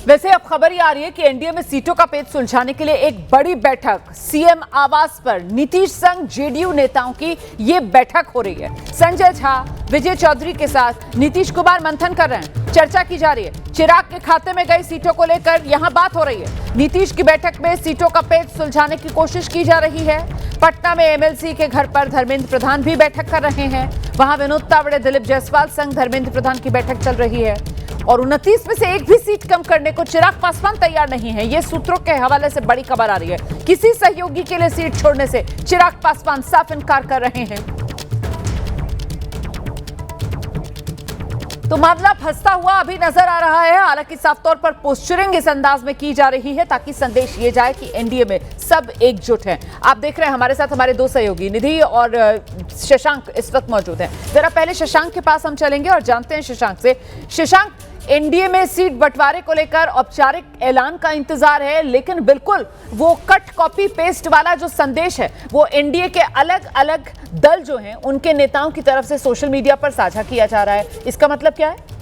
वैसे अब खबर ये आ रही है कि एनडीए में सीटों का पेच सुलझाने के लिए एक बड़ी बैठक सीएम आवास पर नीतीश संग जेडीयू नेताओं की ये बैठक हो रही है। संजय झा, विजय चौधरी के साथ नीतीश कुमार मंथन कर रहे हैं, चर्चा की जा रही है। चिराग के खाते में गई सीटों को लेकर यहां बात हो रही है। नीतीश की बैठक में सीटों का पेच सुलझाने की कोशिश की जा रही है। पटना में एमएलसी के घर पर धर्मेंद्र प्रधान भी बैठक कर रहे हैं। वहां विनोद तावड़े, दिलीप जायसवाल संग धर्मेंद्र प्रधान की बैठक चल रही है और 29 में से एक भी सीट कम करने को चिराग पासवान तैयार नहीं है। ये सूत्रों के हवाले से बड़ी खबर आ रही है। किसी सहयोगी के लिए सीट छोड़ने से चिराग पासवान साफ इनकार कर रहे हैं। तो मामला फंसता हुआ अभी नजर आ रहा है। हालांकि साफ तौर पर पोस्चरिंग इस अंदाज में की जा रही है ताकि संदेश ये जाए कि एनडीए में सब एकजुट हैं। आप देख रहे हैं हमारे साथ हमारे दो सहयोगी निधि और शशांक इस वक्त मौजूद हैं। जरा पहले शशांक के पास हम चलेंगे और जानते हैं शशांक से। शशांक, एनडीए में सीट बंटवारे को लेकर औपचारिक ऐलान का इंतजार है, लेकिन बिल्कुल वो कट कॉपी पेस्ट वाला जो संदेश है वो एनडीए के अलग अलग दल जो हैं उनके नेताओं की तरफ से सोशल मीडिया पर साझा किया जा रहा है। इसका मतलब क्या है?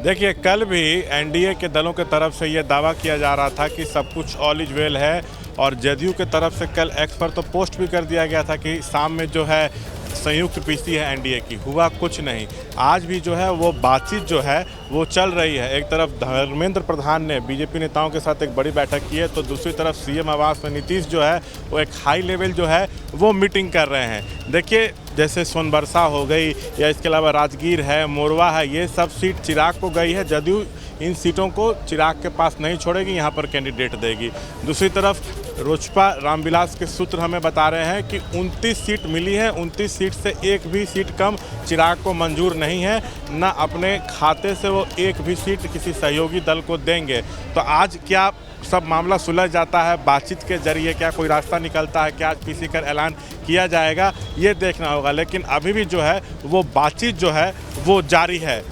देखिए, कल भी एनडीए के दलों की तरफ से यह दावा किया जा रहा था कि सब कुछ ऑल इज वेल है और जदयू की तरफ से कल एक्स पर तो पोस्ट भी कर दिया गया था कि शाम में जो है संयुक्त पीसी है एनडीए की। हुआ कुछ नहीं। आज भी जो है वो बातचीत जो है वो चल रही है। एक तरफ धर्मेंद्र प्रधान ने बीजेपी नेताओं के साथ एक बड़ी बैठक की है, तो दूसरी तरफ सीएम आवास में नीतीश जो है वो एक हाई लेवल जो है वो मीटिंग कर रहे हैं। देखिए, जैसे सोनबरसा हो गई या इसके अलावा राजगीर है, मोरवा है, ये सब सीट चिराग को गई है। जदयू इन सीटों को चिराग के पास नहीं छोड़ेगी, यहाँ पर कैंडिडेट देगी। दूसरी तरफ रोजपा रामविलास के सूत्र हमें बता रहे हैं कि 29 सीट मिली है। 29 सीट से एक भी सीट कम चिराग को मंजूर नहीं है, न अपने खाते से वो एक भी सीट किसी सहयोगी दल को देंगे। तो आज क्या सब मामला सुलझ जाता है बातचीत के जरिए, क्या कोई रास्ता निकलता है, क्या आज पीसी कर ऐलान किया जाएगा, ये देखना होगा। लेकिन अभी भी जो है वो बातचीत जो है वो जारी है।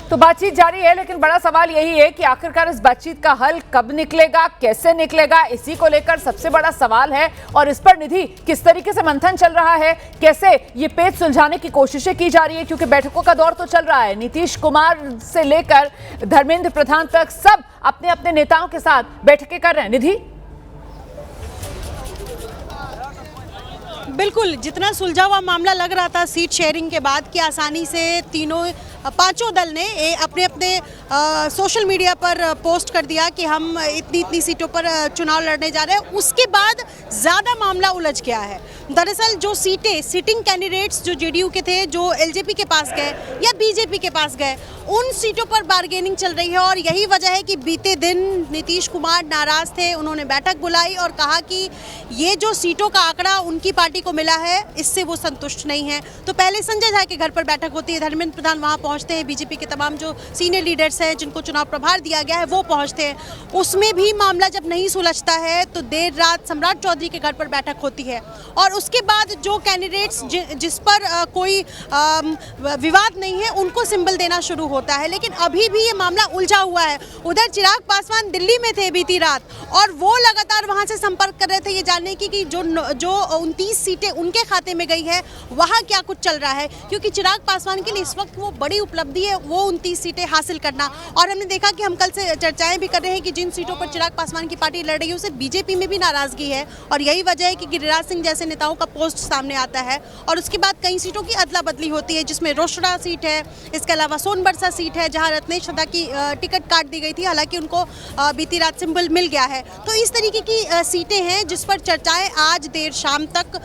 तो बातचीत जारी है, लेकिन बड़ा सवाल यही है कि आखिरकार इस बातचीत का हल कब निकलेगा, कैसे निकलेगा, इसी को लेकर सबसे बड़ा सवाल है। और इस पर निधि किस तरीके से मंथन चल रहा है, कैसे ये पेच सुलझाने की कोशिशें की जा रही है, क्योंकि बैठकों का दौर तो चल रहा है। नीतीश कुमार से लेकर धर्मेंद्र प्रधान तक सब अपने अपने नेताओं के साथ बैठकें कर रहे हैं। निधि, बिल्कुल जितना सुलझा हुआ मामला लग रहा था सीट शेयरिंग के बाद कि आसानी से पांचों दल ने अपने अपने सोशल मीडिया पर पोस्ट कर दिया कि हम इतनी इतनी सीटों पर चुनाव लड़ने जा रहे हैं, उसके बाद ज़्यादा मामला उलझ गया है। दरअसल जो सीटें सिटिंग कैंडिडेट्स जो जेडीयू के थे, जो एलजेपी के पास गए या बीजेपी के पास गए, उन सीटों पर बार्गेनिंग चल रही है। और यही वजह है कि बीते दिन नीतीश कुमार नाराज थे। उन्होंने बैठक बुलाई और कहा कि ये जो सीटों का आंकड़ा उनकी पार्टी को मिला है, इससे वो संतुष्ट नहीं है। तो पहले संजय झा के घर पर बैठक होती है, धर्मेंद्र प्रधान वहाँ पहुँचते हैं, बीजेपी के तमाम जो सीनियर लीडर्स हैं जिनको चुनाव प्रभार दिया गया है वो पहुँचते हैं। उसमें भी मामला जब नहीं सुलझता है तो देर रात सम्राट चौधरी के घर पर बैठक होती है और उसके बाद जो कैंडिडेट्स जिस पर कोई विवाद नहीं है उनको सिंबल देना शुरू होता है। लेकिन अभी भी ये मामला उलझा हुआ है। उधर चिराग पासवान दिल्ली में थे बीती रात और वो लगातार वहां से संपर्क कर रहे थे ये जानने की कि जो 29 सीटें उनके खाते में गई है वहां क्या कुछ चल रहा है, क्योंकि चिराग पासवान के लिए इस वक्त वो बड़ी उपलब्धि है वो 29 सीटें हासिल करना। और हमने देखा कि हम कल से चर्चाएं भी कर रहे हैं कि जिन सीटों पर चिराग पासवान की पार्टी लड़ रही है उसे बीजेपी में भी नाराजगी है और यही वजह है कि गिरिराज सिंह जैसे नेताओं का पोस्ट सामने आता है। और उसके बाद कई सीटों की अदला बदली होती है, जिसमें रोसड़ा सीट है, इसके अलावा सोनबरसा सीट है जहां रत्नेश हड्डा की टिकट काट दी गई थी, हालांकि उनको बीती रात सिंबल मिल गया है। तो इस तरीके की सीटें हैं जिस पर चर्चाएं आज देर शाम तक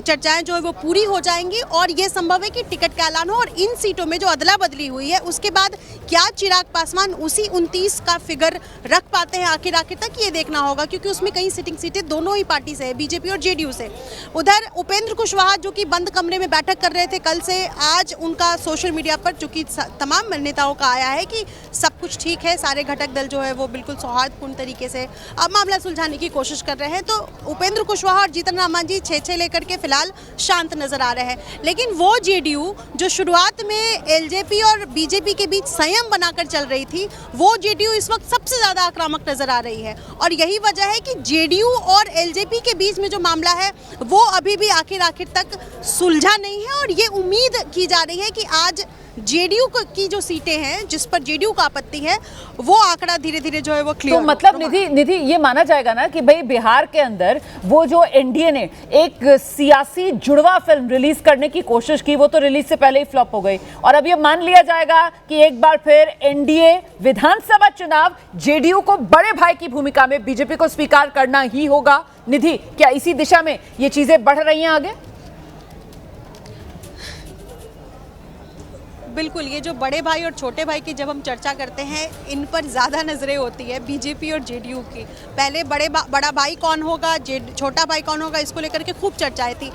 चर्चाएं जो है वो पूरी हो जाएंगी और ये संभव है कि टिकट का ऐलान हो। और इन सीटों में जो अदला बदली हुई है उसके बाद क्या चिराग पासवान उसी 29 का फिगर रख पाते हैं आखिर तक, ये देखना होगा, क्योंकि उसमें कई सिटिंग सीटें दोनों ही पार्टी से है, बीजेपी और जेडीयू से। उधर उपेंद्र कुशवाहा जो कि बंद कमरे में बैठक कर रहे थे कल से, आज उनका सोशल मीडिया पर, चूंकि तमाम नेताओं का आया है कि सब कुछ ठीक है, सारे घटक दल जो है वो बिल्कुल सौहार्दपूर्ण तरीके से अब मामला सुलझाने की कोशिश कर रहे हैं। तो उपेंद्र कुशवाहा और जीतन राम मांझी 6-6 लेकर के फिलहाल शांत नजर आ रहे हैं, लेकिन वो जेडीयू जो शुरुआत में एलजेपी और बीजेपी के बीच संयम बनाकर चल रही थी, वो जेडीयू इस वक्त सबसे ज़्यादा आक्रामक नजर आ रही है। और यही वजह है कि जेडीयू और एलजेपी के बीच में जो मामला है वो अभी भी आखिर तक सुलझा नहीं है। और ये उम्मीद की जा रही है कि आज जेडीयू की जो सीटें हैं जिस पर जेडीयू का आपत्ति है, वो आंकड़ा धीरे धीरे जो है वो क्लियर तो मतलब निधि ये माना जाएगा ना कि भाई बिहार के अंदर वो जो एनडीए ने एक सियासी जुड़वा फिल्म रिलीज करने की कोशिश की, वो तो रिलीज से पहले ही फ्लॉप हो गई, और अब ये मान लिया जाएगा कि एक बार फिर एनडीए विधानसभा चुनाव जेडीयू को बड़े भाई की भूमिका में बीजेपी को स्वीकार करना ही होगा। निधि, क्या इसी दिशा में ये चीजें बढ़ रही हैं आगे? बिल्कुल, ये जो बड़े भाई और छोटे भाई की जब हम चर्चा करते हैं, इन पर ज़्यादा नज़रें होती है बीजेपी और जेडीयू की। पहले बड़ा भाई कौन होगा, छोटा भाई कौन होगा, इसको लेकर के खूब चर्चाएं थी।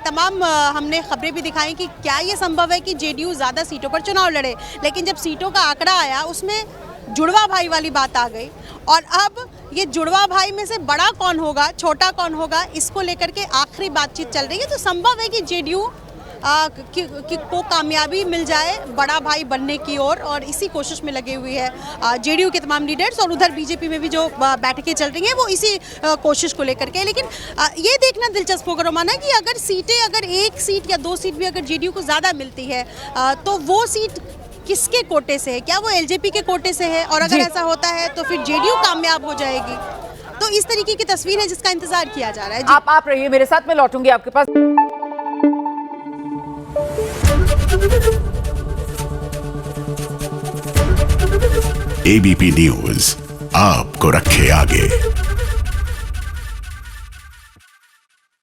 तमाम हमने खबरें भी दिखाई कि क्या ये संभव है कि जेडीयू ज़्यादा सीटों पर चुनाव लड़े, लेकिन जब सीटों का आंकड़ा आया उसमें जुड़वा भाई वाली बात आ गई। और अब ये जुड़वा भाई में से बड़ा कौन होगा, छोटा कौन होगा, इसको लेकर के आखिरी बातचीत चल रही है। तो संभव है कि जेडीयू को कामयाबी मिल जाए बड़ा भाई बनने की ओर, और इसी कोशिश में लगे हुए हैं जेडीयू के तमाम लीडर्स। और उधर बीजेपी में भी जो बैठकें चल रही हैं वो इसी कोशिश को लेकर के। लेकिन ये देखना दिलचस्प होगा रोमाना कि अगर एक सीट या 2 सीट भी अगर जेडीयू को ज़्यादा मिलती है तो वो सीट किसके कोटे से है, क्या वो एलजेपी के कोटे से है? और अगर ऐसा होता है तो फिर जेडीयू कामयाब हो जाएगी। तो इस तरीके की तस्वीर है जिसका इंतजार किया जा रहा है। आप रहिए मेरे साथ, मैं लौटूंगी आपके पास। एबीपी न्यूज आपको रखे आगे।